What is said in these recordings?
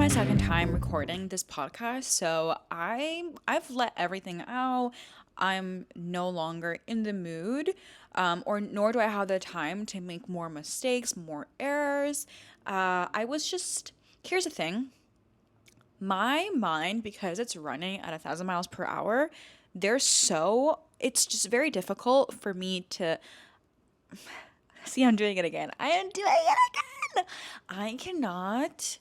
my second time recording this podcast, so I've let everything out. I'm no longer in the mood, or nor do I have the time to make more mistakes, more errors. I was just Here's the thing: my mind, because it's running at 1,000 miles per hour, it's just very difficult for me to see. I'm doing it again. I am doing it again. I cannot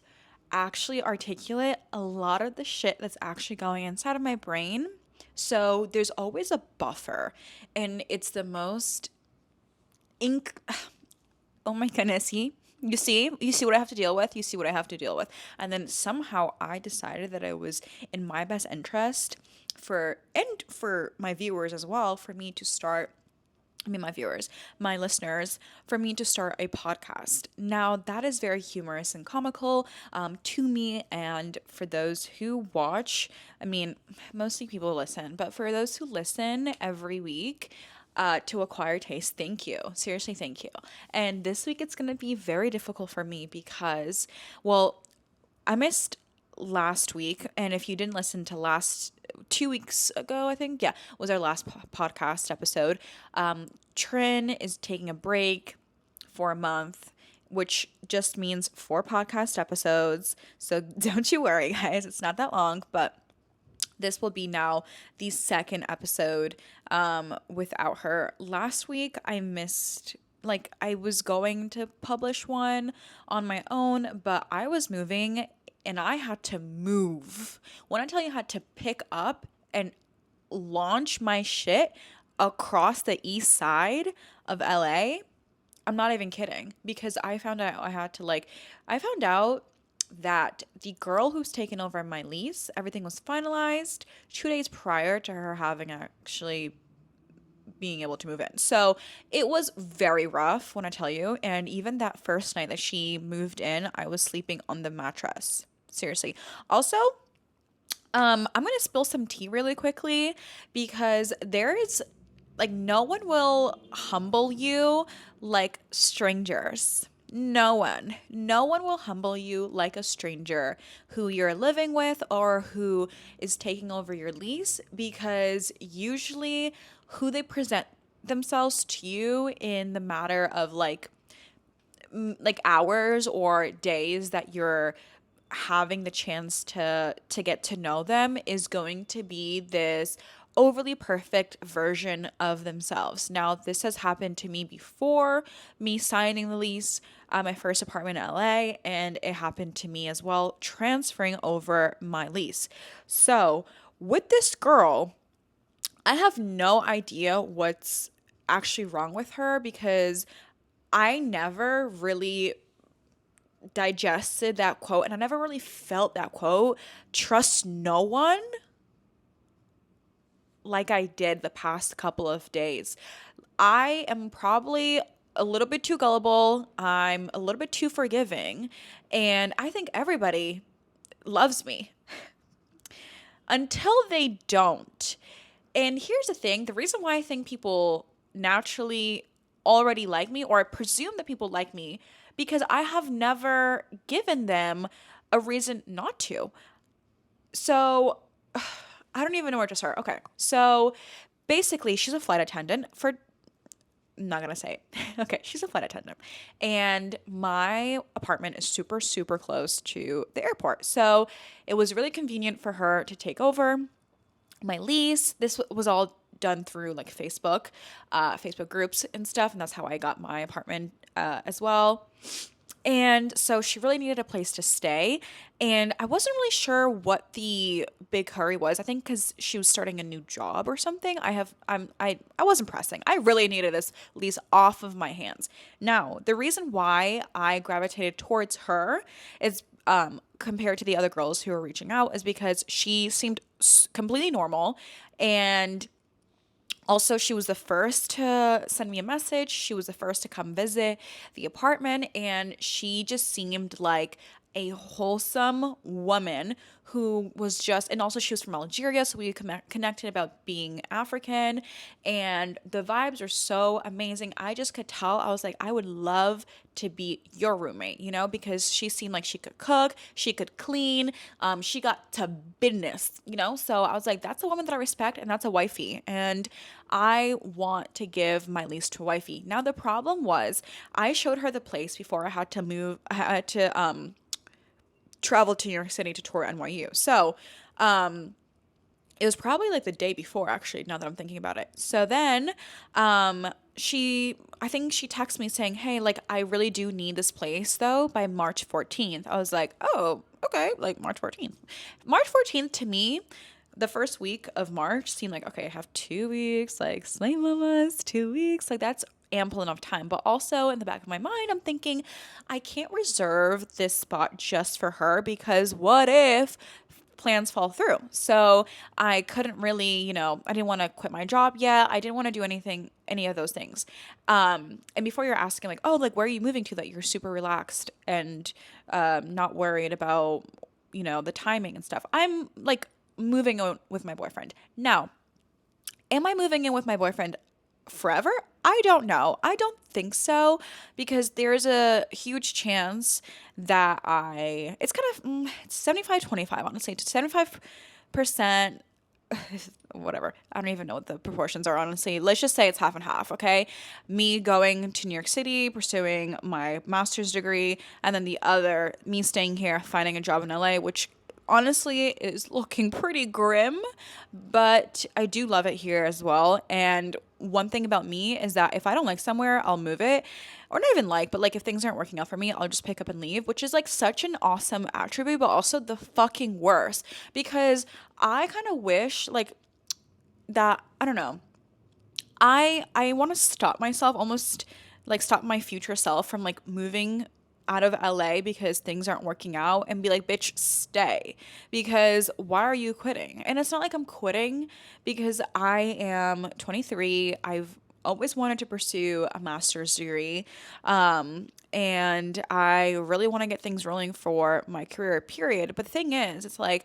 actually articulate a lot of the shit that's actually going inside of my brain. So there's always a buffer, and it's the most ink. Oh my goodness, you see what I have to deal with. You see what I have to deal with, and then somehow I decided that it was in my best interest for my viewers as well, for me to start. I mean, my viewers, my listeners, for me to start a podcast. Now, that is very humorous and comical to me. And for those who watch, I mean, mostly people listen, but for those who listen every week, to acquire taste, thank you. Seriously, thank you. And this week it's going to be very difficult for me because, well, I missed last week, and if you didn't listen to last 2 weeks ago, I think, yeah, was our last podcast episode. Trin is taking a break for a month, which just means 4 podcast episodes. So don't you worry, guys, it's not that long, but this will be now the second episode without her. Last week I missed, like, I was going to publish one on my own, but I was moving and I had to move. When I tell you I had to pick up and launch my shit across the east side of LA, I'm not even kidding, because I found out I found out that the girl who's taken over my lease, everything was finalized 2 days prior to her having actually being able to move in. So it was very rough when I tell you. And even that first night that she moved in, I was sleeping on the mattress. Seriously. Also, I'm gonna spill some tea really quickly, because there is, like, no one will humble you like strangers. No one will humble you like a stranger who you're living with or who is taking over your lease, because usually who they present themselves to you in the matter of like hours or days that you're having the chance to get to know them is going to be this overly perfect version of themselves. Now, this has happened to me before me signing the lease at my first apartment in LA, and it happened to me as well transferring over my lease. So, with this girl, I have no idea what's actually wrong with her, because I never really digested that quote, and I never really felt that quote, trust no one, like I did the past couple of days. I am probably a little bit too gullible. I'm a little bit too forgiving. And I think everybody loves me until they don't. And here's the thing: the reason why I think people naturally already like me, or I presume that people like me, because I have never given them a reason not to. So I don't even know where to start. Okay. So basically, she's a flight attendant for, I'm not going to say it. Okay. She's a flight attendant. And my apartment is super, super close to the airport. So it was really convenient for her to take over my lease. This was all done through like Facebook groups and stuff. And that's how I got my apartment as well. And so she really needed a place to stay. And I wasn't really sure what the big hurry was. I think because she was starting a new job or something. I wasn't pressing. I really needed this lease off of my hands. Now, the reason why I gravitated towards her is, compared to the other girls who were reaching out, is because she seemed completely normal, and also, she was the first to send me a message. She was the first to come visit the apartment, and she just seemed like a wholesome woman who was just, and also she was from Algeria, so we connected about being African, and the vibes are so amazing. I just could tell. I was like, I would love to be your roommate, you know, because she seemed like she could cook, she could clean, she got to business, you know. So I was like, that's a woman that I respect, and that's a wifey, and I want to give my lease to a wifey. Now the problem was, I showed her the place before I had to move. I had to traveled to New York City to tour NYU. So it was probably like the day before, actually, now that I'm thinking about it. So then I think she texted me saying, hey, like, I really do need this place though by March 14th. I was like, oh, okay, like March 14th. March 14th to me, the first week of March seemed like, okay, I have 2 weeks, like Slay Mamas, 2 weeks. Like, that's ample enough time. But also in the back of my mind, I'm thinking, I can't reserve this spot just for her, because what if plans fall through? So I couldn't really, you know, I didn't want to quit my job yet. I didn't want to do any of those things. And before you're asking, like, oh, like, where are you moving to that you're super relaxed and not worried about, you know, the timing and stuff? I'm like moving on with my boyfriend. Now, am I moving in with my boyfriend forever? I don't know. I don't think so, because there's a huge chance that it's kind of, it's 75-25, honestly. 75%, whatever. I don't even know what the proportions are, honestly. Let's just say it's half and half, okay? Me going to New York City, pursuing my master's degree, and then the other, me staying here, finding a job in LA, which honestly is looking pretty grim, but I do love it here as well. And one thing about me is that if I don't like somewhere, I'll move it. Or not even like, but like if things aren't working out for me, I'll just pick up and leave, which is like such an awesome attribute, but also the fucking worst. Because I kind of wish like that, I don't know. I want to stop myself, almost like stop my future self from like moving out of LA because things aren't working out, and be like, bitch, stay. Because why are you quitting? And it's not like I'm quitting because I am 23. I've always wanted to pursue a master's degree. And I really want to get things rolling for my career, period. But the thing is, it's like,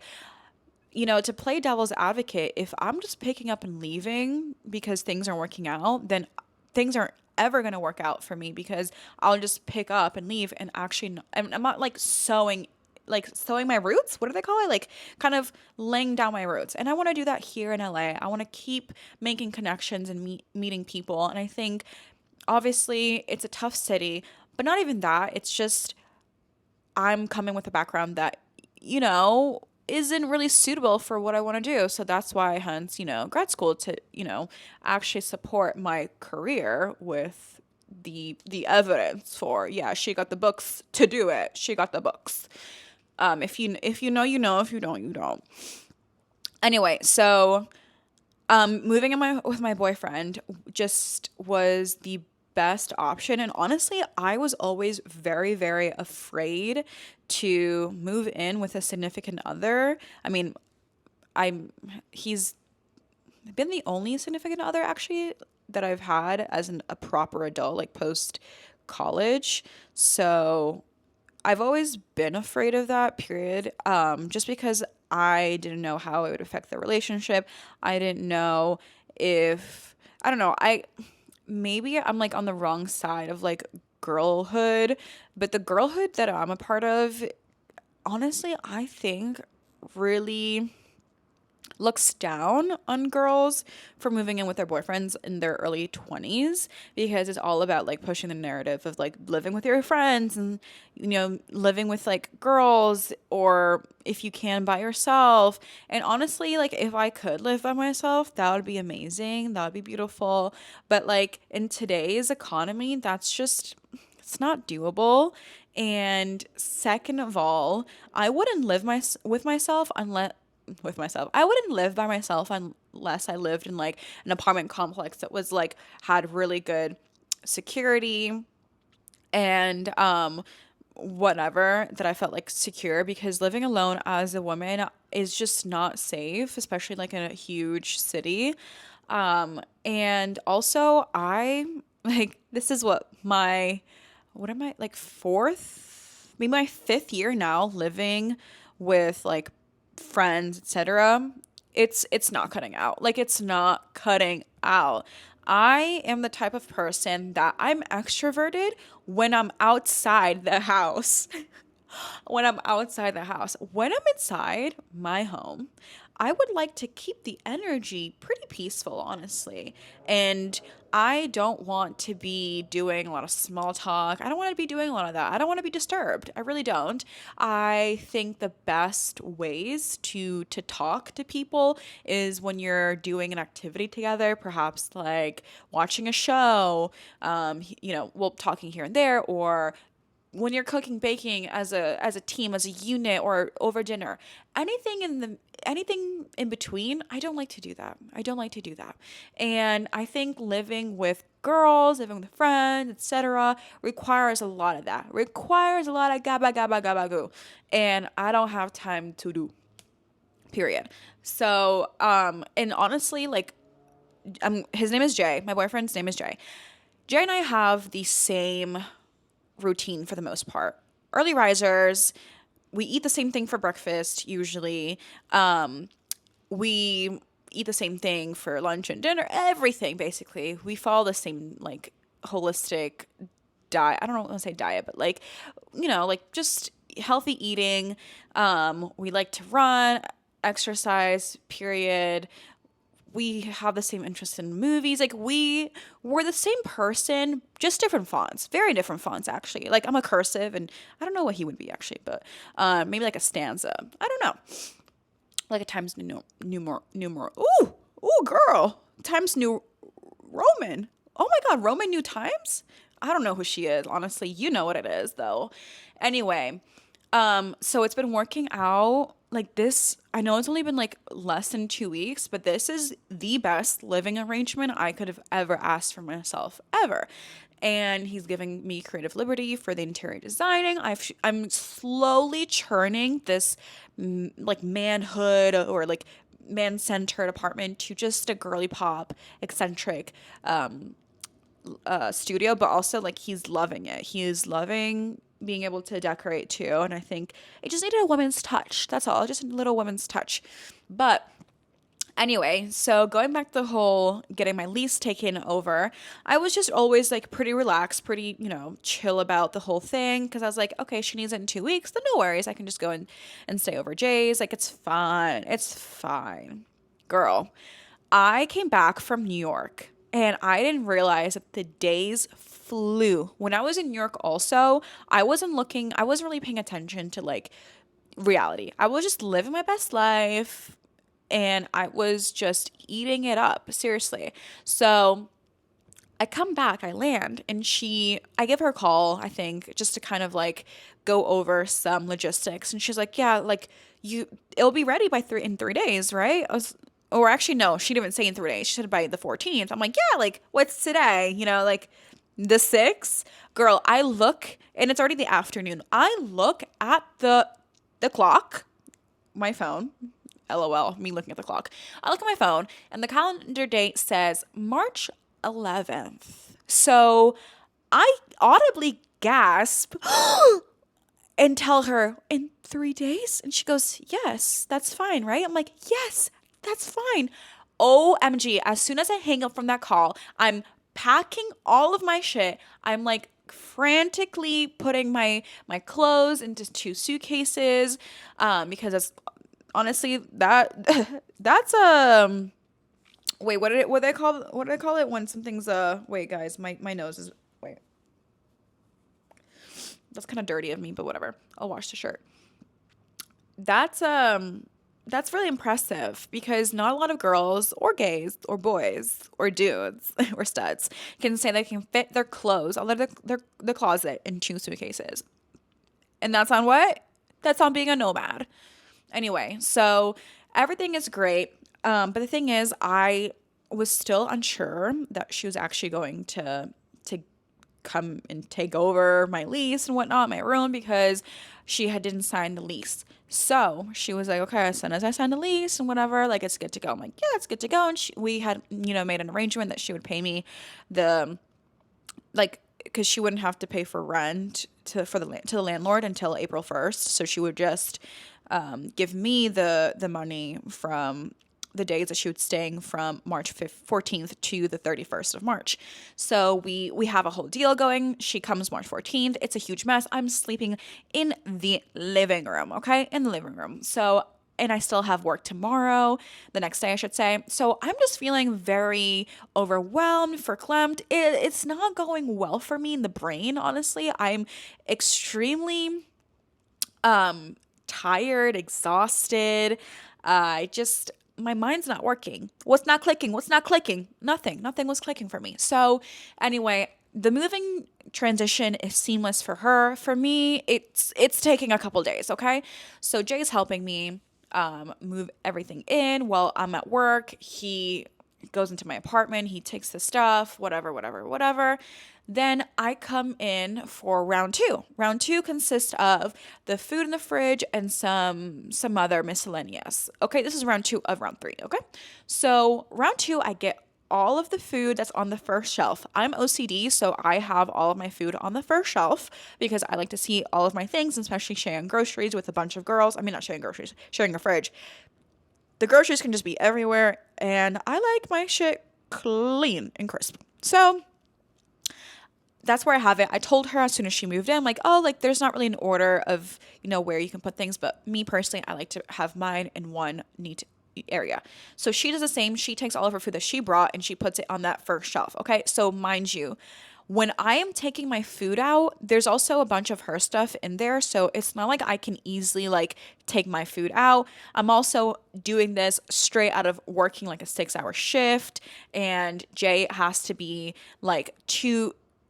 you know, to play devil's advocate, if I'm just picking up and leaving because things aren't working out, then things aren't ever going to work out for me, because I'll just pick up and leave and actually, I'm not like sowing my roots. What do they call it? Like kind of laying down my roots. And I want to do that here in LA. I want to keep making connections and meeting people. And I think obviously it's a tough city, but not even that. It's just, I'm coming with a background that, you know, isn't really suitable for what I want to do. So that's why, hence, you know, grad school, to, you know, actually support my career with the evidence for, yeah, she got the books to do it. She got the books. If you know, you know. If you don't, you don't. Anyway, so moving in with my boyfriend just was the best option. And honestly, I was always very, very afraid to move in with a significant other. I mean, he's been the only significant other actually that I've had as a proper adult, like post college. So I've always been afraid of that, period. Just because I didn't know how it would affect the relationship. I didn't know if, I don't know, maybe I'm like on the wrong side of like girlhood, but the girlhood that I'm a part of, honestly, I think really looks down on girls for moving in with their boyfriends in their early 20s, because it's all about like pushing the narrative of like living with your friends and, you know, living with like girls, or if you can by yourself. And honestly, like if I could live by myself, that would be amazing, that would be beautiful. But like in today's economy, that's just, it's not doable. And second of all, I wouldn't live with myself unless with myself. I wouldn't live by myself unless I lived in like an apartment complex that was like had really good security and whatever, that I felt like secure, because living alone as a woman is just not safe, especially like in a huge city. And also I like, this is what am I like fourth maybe my fifth year now living with like friends, etc. It's not cutting out. Like it's not cutting out. I am the type of person that I'm extroverted when I'm outside the house. When I'm outside the house. When I'm inside my home, I would like to keep the energy pretty peaceful, honestly. And I don't want to be doing a lot of small talk. I don't want to be doing a lot of that. I don't want to be disturbed. I really don't. I think the best ways to talk to people is when you're doing an activity together, perhaps like watching a show, well, talking here and there, or when you're cooking baking as a team, as a unit, or over dinner, anything in between, I don't like to do that. I don't like to do that. And I think living with girls, living with friends, etc., requires a lot of that. Requires a lot of gaba gaba gaba goo. And I don't have time to do. Period. So, and honestly, like, his name is Jay. My boyfriend's name is Jay. Jay and I have the same routine for the most part. Early risers, we eat the same thing for breakfast usually. We eat the same thing for lunch and dinner, everything basically. We follow the same like holistic diet. I don't want to say diet, but like, like just healthy eating. We like to run, exercise, period. We have the same interest in movies. Like we're the same person, just different fonts, very different fonts actually. Like I'm a cursive, and I don't know what he would be actually, but maybe like a stanza. I don't know, like a Times New numeral. Ooh, girl, Times New Roman. Oh my God, Roman New Times. I don't know who she is, honestly. You know what it is though. Anyway, so it's been working out like this. I know it's only been like less than 2 weeks, but this is the best living arrangement I could have ever asked for myself ever. And he's giving me creative liberty for the interior designing. I'm slowly churning this like manhood or like man-centered apartment to just a girly pop eccentric studio, but also like he's loving it. He is loving being able to decorate too, and I think it just needed a woman's touch. That's all, just a little woman's touch. But anyway, so going back to the whole getting my lease taken over, I was just always like pretty relaxed, pretty, chill about the whole thing, because I was like, okay, she needs it in 2 weeks, then no worries, I can just go and stay over Jay's. Like it's fine. It's fine. Girl, I came back from New York and I didn't realize that the days flew. When I was in New York also, I wasn't really paying attention to like reality. I was just living my best life and I was just eating it up, seriously. So I come back, I land, and I give her a call, I think, just to kind of like go over some logistics. And she's like, yeah, like it'll be ready in 3 days, right? Or actually, no, she didn't say in 3 days. She said by the 14th. I'm like, yeah, like what's today? Like the 6th. Girl, I look and it's already the afternoon. I look at the clock, my phone. LOL, me looking at the clock. I look at my phone and the calendar date says March 11th. So I audibly gasp and tell her, in 3 days? And she goes, yes, that's fine, right? I'm like, yes, that's fine. OMG, as soon as I hang up from that call, I'm packing all of my shit. I'm like frantically putting my clothes into 2 suitcases because that's honestly that's wait, what did I call it when something's wait guys, my nose is wait. That's kind of dirty of me, but whatever. I'll wash the shirt. That's really impressive because not a lot of girls or gays or boys or dudes or studs can say they can fit their clothes all of their closet in 2 suitcases. And that's on what? That's on being a nomad. Anyway, so everything is great. But the thing is, I was still unsure that she was actually going to come and take over my lease and whatnot, my room, because she didn't sign the lease. So she was like, okay, as soon as I sign the lease and whatever, like it's good to go. I'm like, yeah, it's good to go. And we had, made an arrangement that she would pay me the, like, because she wouldn't have to pay for rent to the landlord until April 1st. So she would just give me the money from the days that she was staying from March 14th to the 31st of March. So we have a whole deal going. She comes March 14th. It's a huge mess. I'm sleeping in the living room, okay? In the living room. So, and I still have work tomorrow, the next day, I should say. So I'm just feeling very overwhelmed, verklempt. It's not going well for me in the brain, honestly. I'm extremely tired, exhausted. I just, my mind's not working. What's not clicking? What's not clicking? Nothing. Nothing was clicking for me. So, anyway, the moving transition is seamless for her. For me, it's taking a couple days, okay? So, Jay's helping me move everything in while I'm at work. He goes into my apartment, he takes the stuff, whatever, whatever, whatever. Then I come in for round two. Round two consists of the food in the fridge and some other miscellaneous. Okay, this is round two of round three. Okay, so round two, I get all of the food that's on the first shelf. I'm OCD, so I have all of my food on the first shelf because I like to see all of my things, especially sharing groceries with a bunch of girls. I mean, not sharing groceries, sharing a fridge. The groceries can just be everywhere, and I like my shit clean and crisp. So that's where I have it. I told her as soon as she moved in, like, oh, like there's not really an order of, where you can put things, but me personally, I like to have mine in one neat area. So she does the same. She takes all of her food that she brought and she puts it on that first shelf. Okay. So mind you, when I am taking my food out, there's also a bunch of her stuff in there. So it's not like I can easily like take my food out. I'm also doing this straight out of working like a 6-hour shift. And Jay has to be like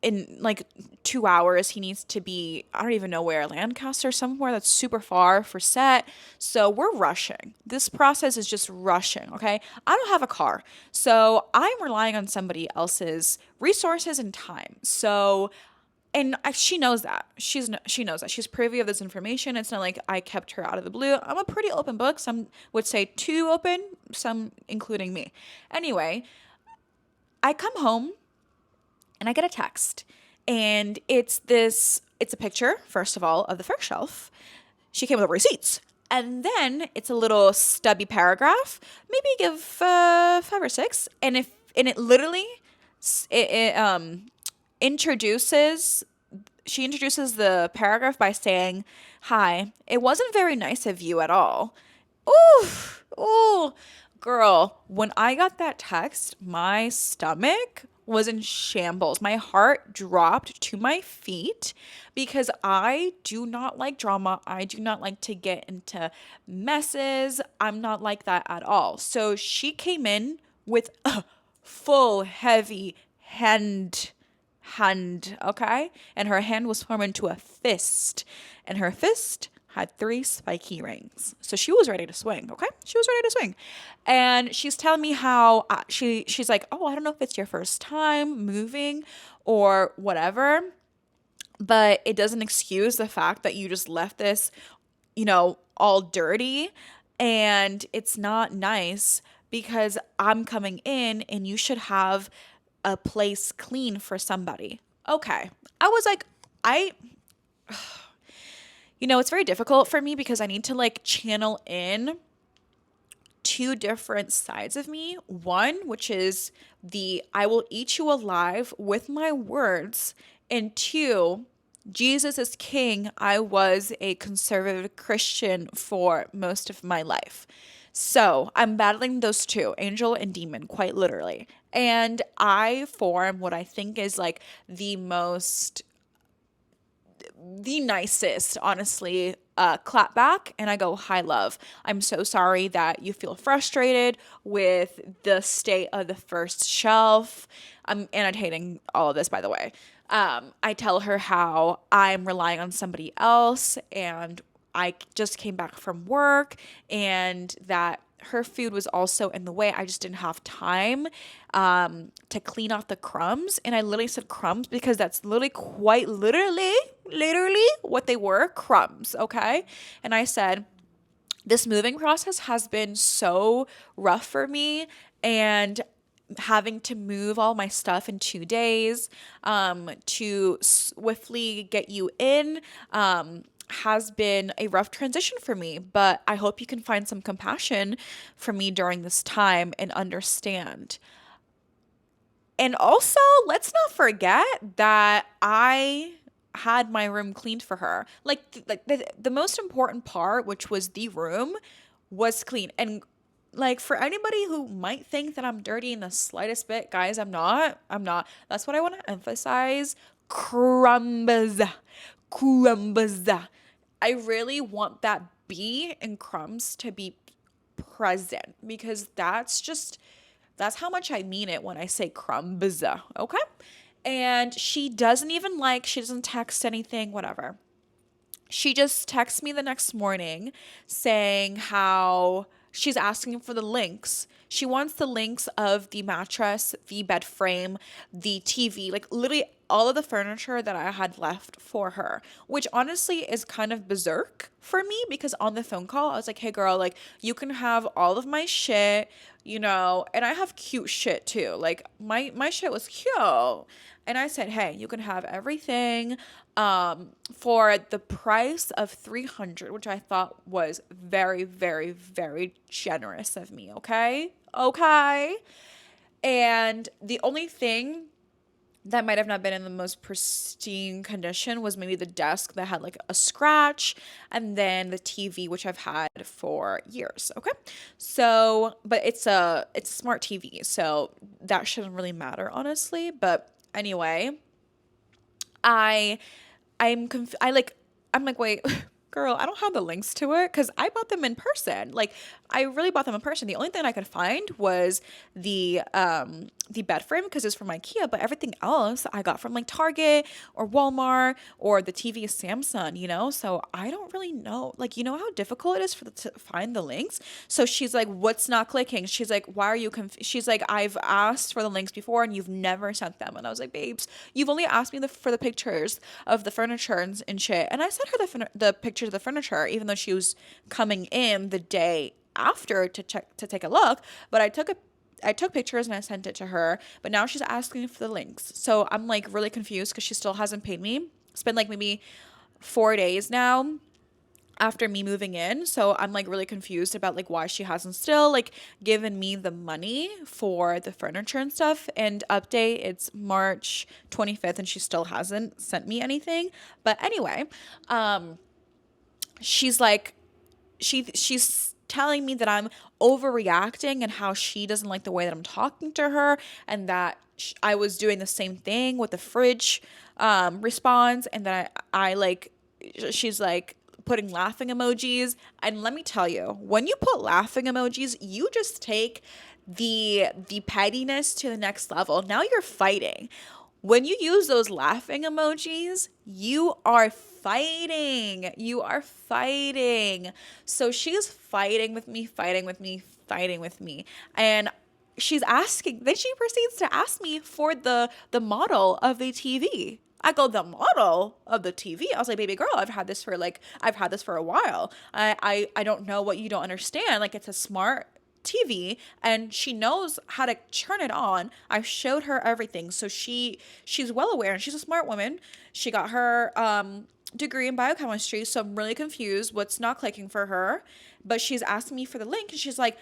in like 2 hours. He needs to be, I don't even know where, Lancaster, somewhere that's super far for set. So we're rushing. This process is just rushing. Okay. I don't have a car. So I'm relying on somebody else's resources and time. So, and she knows that. She knows that. She's privy of this information. It's not like I kept her out of the blue. I'm a pretty open book. Some would say too open, some including me. Anyway, I come home and I get a text, and it's a picture, first of all, of the first shelf. She came with receipts. And then it's a little stubby paragraph, maybe give 5 or 6. And it literally, introduces, she introduces the paragraph by saying, "Hi, it wasn't very nice of you at all." Ooh, girl, when I got that text, my stomach was in shambles. My heart dropped to my feet because I do not like drama. I do not like to get into messes. I'm not like that at all. So she came in with a full heavy hand, okay? And her hand was formed into a fist. And her fist had 3 spiky rings. So she was ready to swing, okay? She was ready to swing. And she's telling me how she's like, "Oh, I don't know if it's your first time moving or whatever, but it doesn't excuse the fact that you just left this, all dirty, and it's not nice because I'm coming in and you should have a place clean for somebody." Okay. I was like, it's very difficult for me because I need to like channel in 2 different sides of me. One, which is the I will eat you alive with my words. And 2, Jesus is king. I was a conservative Christian for most of my life. So I'm battling those 2, angel and demon, quite literally. And I form what I think is like the nicest, honestly, clap back, and I go, "Hi, love. I'm so sorry that you feel frustrated with the state of the first shelf." I'm annotating all of this, by the way. I tell her how I'm relying on somebody else, and I just came back from work, and that her food was also in the way. I just didn't have time to clean off the crumbs. And I literally said crumbs because that's literally quite literally what they were, crumbs, okay? And I said, this moving process has been so rough for me, and having to move all my stuff in 2 days, to swiftly get you in, has been a rough transition for me. But I hope you can find some compassion for me during this time and understand. And also, let's not forget that I had my room cleaned for her. The most important part, which was the room, was clean. And like for anybody who might think that I'm dirty in the slightest bit, guys, I'm not. I'm not. That's what I want to emphasize. Crumbs. Crumbs. I really want that B in crumbs to be present because that's how much I mean it when I say crumbs, okay? And she doesn't text anything, whatever. She just texts me the next morning saying how she's asking for the links. She wants the links of the mattress, the bed frame, the TV, like literally all of the furniture that I had left for her, which honestly is kind of berserk for me because on the phone call, I was like, hey girl, like you can have all of my shit, and I have cute shit too. Like my shit was cute. And I said, hey, you can have everything for the price of 300, which I thought was very, very, very generous of me. Okay. Okay. And the only thing that might have not been in the most pristine condition was maybe the desk that had like a scratch, and then the TV, which I've had for years. Okay. So, but it's a smart TV. So that shouldn't really matter, honestly. But anyway, I I'm like, wait, girl, I don't have the links to it because I bought them in person. Like, I really bought them in person. The only thing I could find was the bed frame because it's from IKEA, but everything else I got from like Target or Walmart, or the TV is Samsung. So I don't really know. Like, you know how difficult it is to find the links. So she's like, what's not clicking? She's like, why are you she's like, I've asked for the links before and you've never sent them. And I was like, babes, you've only asked me for the pictures of the furniture and shit. And I sent her the pictures of the furniture, even though she was coming in the day after to take a look. But I took pictures and I sent it to her, but now she's asking for the links. So I'm like really confused because she still hasn't paid me. It's been like maybe 4 days now after me moving in. So I'm like really confused about like why she hasn't still like given me the money for the furniture and stuff. And update, it's March 25th and she still hasn't sent me anything. But anyway, she's like, she's telling me that I'm overreacting and how she doesn't like the way that I'm talking to her, and that I was doing the same thing with the fridge response, and that I like, she's like putting laughing emojis. And let me tell you, when you put laughing emojis, you just take the pettiness to the next level. Now you're fighting. When you use those laughing emojis, you are fighting. You are fighting. So she's fighting with me, fighting with me, fighting with me. And then she proceeds to ask me for the model of the TV. I go, the model of the TV? I was like, baby girl, I've had this for a while. I don't know what you don't understand. Like, it's a smart TV and she knows how to turn it on. I showed her everything. So she's well aware, and she's a smart woman. She got her degree in biochemistry, so I'm really confused what's not clicking for her. But she's asking me for the link, and she's like,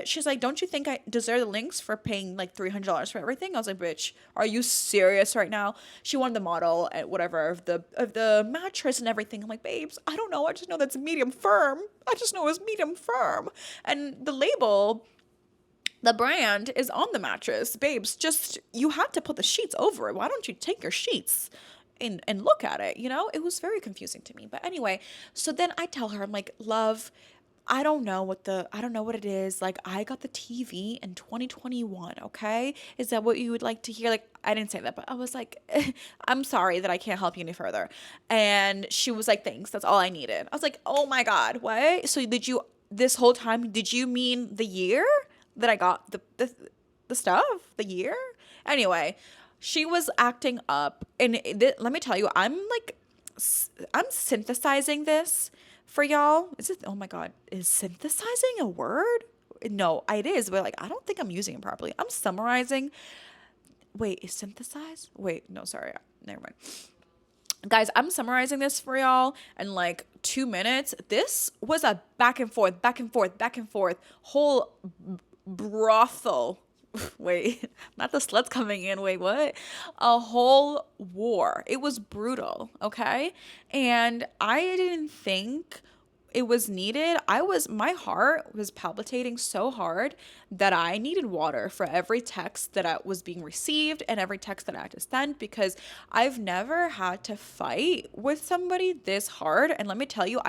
she's like, don't you think I deserve the links for paying like $300 for everything? I was like, bitch, are you serious right now? She wanted the model and whatever of the mattress and everything. I'm like, babes, I don't know. I just know that's medium firm. I just know it's medium firm. And the label, the brand is on the mattress. Babes, just, you had to put the sheets over it. Why don't you take your sheets and look at it? It was very confusing to me. But anyway, so then I tell her, I'm like, love, I don't know what it is. Like, I got the TV in 2021, okay? Is that what you would like to hear? Like, I didn't say that, but I was like, I'm sorry that I can't help you any further. And she was like, thanks, that's all I needed. I was like, oh my God, what? So this whole time, did you mean the year that I got the stuff? The year? Anyway, she was acting up. And let me tell you, I'm synthesizing this for y'all. Oh my God, is synthesizing a word? no, it is, but like I don't think I'm using it properly. I'm summarizing. Wait, is synthesize? Wait, no, sorry. Never mind. Guys, I'm summarizing this for y'all in like 2 minutes. This was a back and forth, back and forth, back and forth, whole brothel. Wait, not the sluts coming in. Wait, what? A whole war. It was brutal, okay? And I didn't think it was needed. My heart was palpitating so hard that I needed water for every text that I was being received and every text that I had to send, because I've never had to fight with somebody this hard. And let me tell you,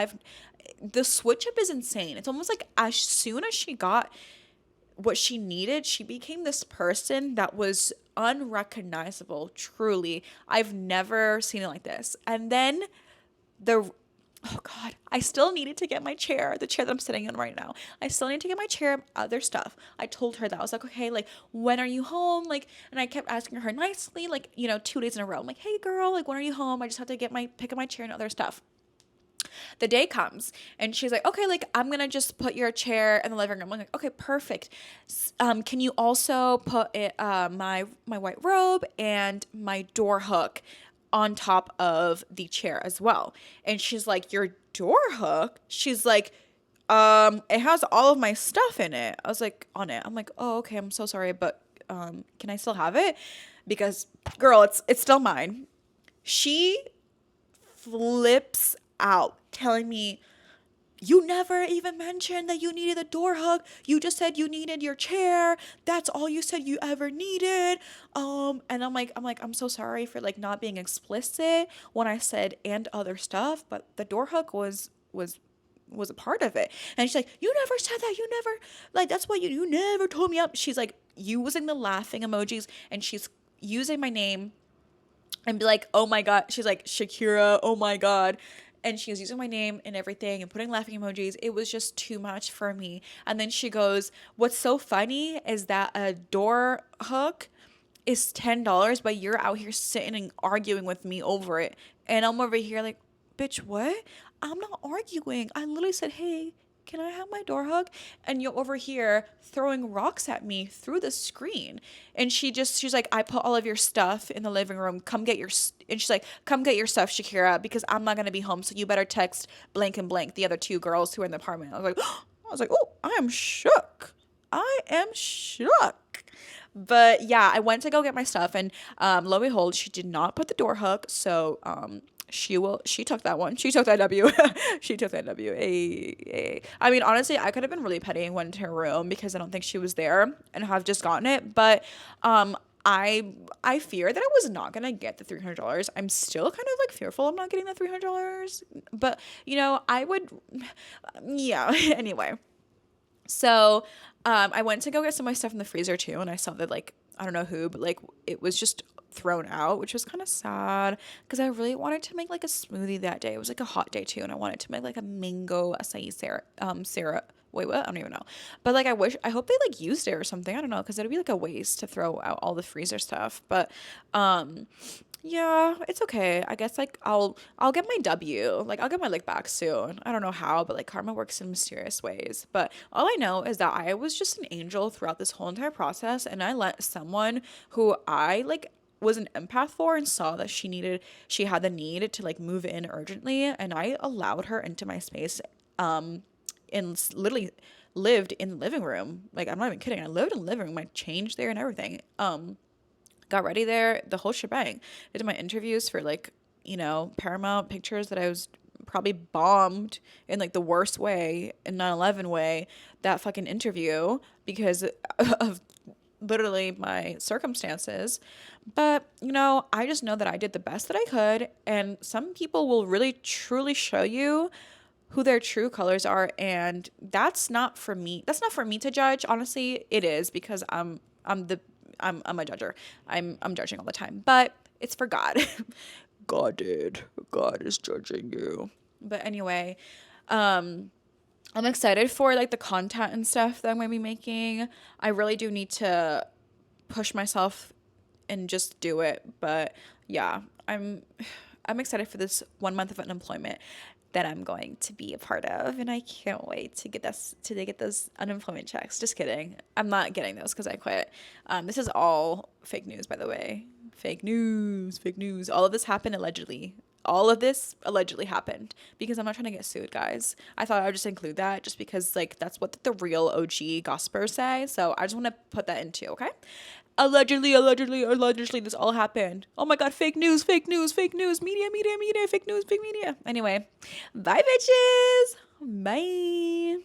the switch up is insane. It's almost like as soon as she got what she needed, she became this person that was unrecognizable. Truly, I've never seen it like this. And then the oh God, I still needed to get my chair, the chair that I'm sitting in right now. I still need to get my chair, other stuff. I told her that. I was like, okay, like, when are you home? Like, and I kept asking her nicely, like, 2 days in a row. I'm like, hey girl, like, when are you home? I just have to pick up my chair and other stuff. The day comes and she's like, okay, like, I'm gonna just put your chair in the living room. I'm like, okay, perfect. Can you also put my white robe and my door hook on top of the chair as well? And she's like, your door hook? She's like, it has all of my stuff in it. I was like, on it. I'm like, oh, okay, I'm so sorry, but can I still have it? Because girl, it's still mine. She flips out, telling me, you never even mentioned that you needed a door hook. You just said you needed your chair. That's all you said you ever needed. And I'm so sorry for like not being explicit when I said and other stuff, but the door hook was a part of it. And she's like, you never said that. You never, like, that's why you never told me up. She's like using the laughing emojis, and she's using my name and be like, oh my God. She's like, Shakira, oh my God. And she was using my name and everything and putting laughing emojis. It was just too much for me. And then she goes, what's so funny is that a door hook is $10, but you're out here sitting and arguing with me over it. And I'm over here like, bitch, what? I'm not arguing. I literally said, hey, can I have my door hook? And you're over here throwing rocks at me through the screen. And she's like, I put all of your stuff in the living room. And she's like, come get your stuff, Shakira, because I'm not going to be home. So you better text blank and blank, the other two girls who are in the apartment. I was like, oh, I am shook. But yeah, I went to go get my stuff, and lo and behold, she did not put the door hook. So she took that one. She took that W. She took that W. I mean, honestly, I could have been really petty and went into her room because I don't think she was there and have just gotten it. But I fear that I was not gonna get the $300. I'm still kind of like fearful of not getting the $300. But I would, yeah. Anyway, so I went to go get some of my stuff in the freezer too, and I saw that, like, I don't know who, but like it was just thrown out, which was kind of sad because I really wanted to make like a smoothie that day. It was like a hot day too, and I wanted to make like a mango acai syrup. Wait, what? I don't even know. But like I hope they like used it or something. I don't know, because it'd be like a waste to throw out all the freezer stuff. But yeah, it's okay. I guess like I'll get my W. Like I'll get my lick back soon. I don't know how, but like karma works in mysterious ways. But all I know is that I was just an angel throughout this whole entire process, and I let someone who I like was an empath for and saw that she had the need to like move in urgently, and I allowed her into my space and literally lived in the living room. Like, I'm not even kidding. I lived in the living room. I changed there and everything. Got ready there, the whole shebang. I did my interviews for like, Paramount Pictures that I was probably bombed in like the worst way, in 9/11 way, that fucking interview because of literally my circumstances. But I just know that I did the best that I could, and some people will really truly show you who their true colors are, and that's not for me to judge. Honestly, it is, because I'm a judger. I'm judging all the time, but it's for God. God is judging you. But anyway, I'm excited for like the content and stuff that I'm going to be making. I really do need to push myself and just do it. But yeah, I'm excited for this 1 month of unemployment that I'm going to be a part of, and I can't wait to get those unemployment checks. Just kidding. I'm not getting those because I quit. This is all fake news, by the way. Fake news, fake news. All of this happened allegedly. All of this allegedly happened because I'm not trying to get sued, guys. I thought I would just include that just because, like, that's what the real OG gossipers say. So I just want to put that into, okay? Allegedly, this all happened. Oh my god, fake news, fake news, fake news, media, media, media, fake news, fake media. Anyway, bye, bitches. Bye.